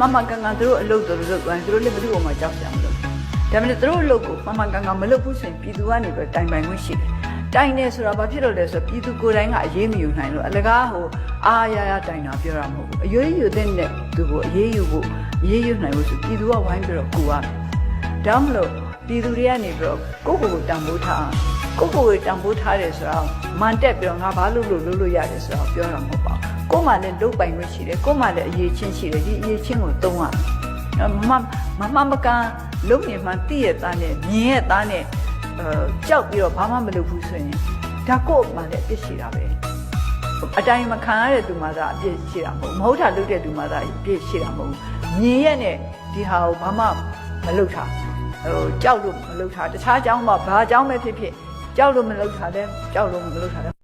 မှန်ကန်ကန်သူတို့အလုပ်တို့လုပ်သွားရင်သူတို့လည်းဘယ်သူ့မှကြောက်ကြမလို့ဒါပေမဲ့သူတို့အလုပ်ကိုမှန်ကန်ကန်မလုပ်ဘူးဆိုရင်ပြည်သူကနေပြီးတိုင်ပိုင်ခွင့်ရှိတယ်တိုင်နေဆိုတာဘာဖြစ်လို့လဲဆိုတော့ပြည်သူကိုယ်တိုင်ကအရေးမယူနိုင်လို့အလကားဟိုအားရရတိုင်တာပြောတာမဟုတ်ဘူးအရေးယူတဲ့နဲ့သူကိုအရေးယူဖို့အရေးယူနိုင်ဖို့ဆိုပြည်သူကဝိုင်းပြီးတော့ကူရမယ်ဒါမှမဟုတ်ပြည်သူတွေကနေပြီးတော့ကိုယ့်ကိုယ်ကိုတန်ဖိုးထားကိုယ့်ကိုယ်ကိုတန်ဖိုးထားတယ်ဆိုတော့မန်တက်ပြီးတော့ငါဘာလို့ရတယ်ဆိုတော့ပြောတာမဟုတ်ပါဘူးကိုယ်မှလည်းလုပ်ပိုင်ခွင့်ရှိတယ်ကိုယ်မှလည်းအရေးချင်းရှိတယ်ဒီအရေးချင်းကိုသုံးရမကန်လုံးနေမှတည့်ရသားနဲ့မြင်ရသားနဲ့ကြောက်ပြီးတော့ဘာမှမလုပ်ဘူးဆိုရင်ဒါကိုယ်မှလည်းအပြစ်ရှိတာပဲအတိုင်းမခံရတဲ့သူမှသာအပြစ်ရှိတာမဟုတ်မဟုတ်တာလုပ်တဲ့သူမှသာအပြစ်ရှိတာမဟုတ်မြင်ရနဲ့ဒီဟာကိုဘာမှမလုပ်တာကြောက်လို့မလုပ်တာတခြားအကြောင်းမှဘာအကြောင်းပဲဖြစ်ဖြစ်ကြောက်လို့မလုပ်တာလဲကြောက်လို့မလုပ်တာလဲ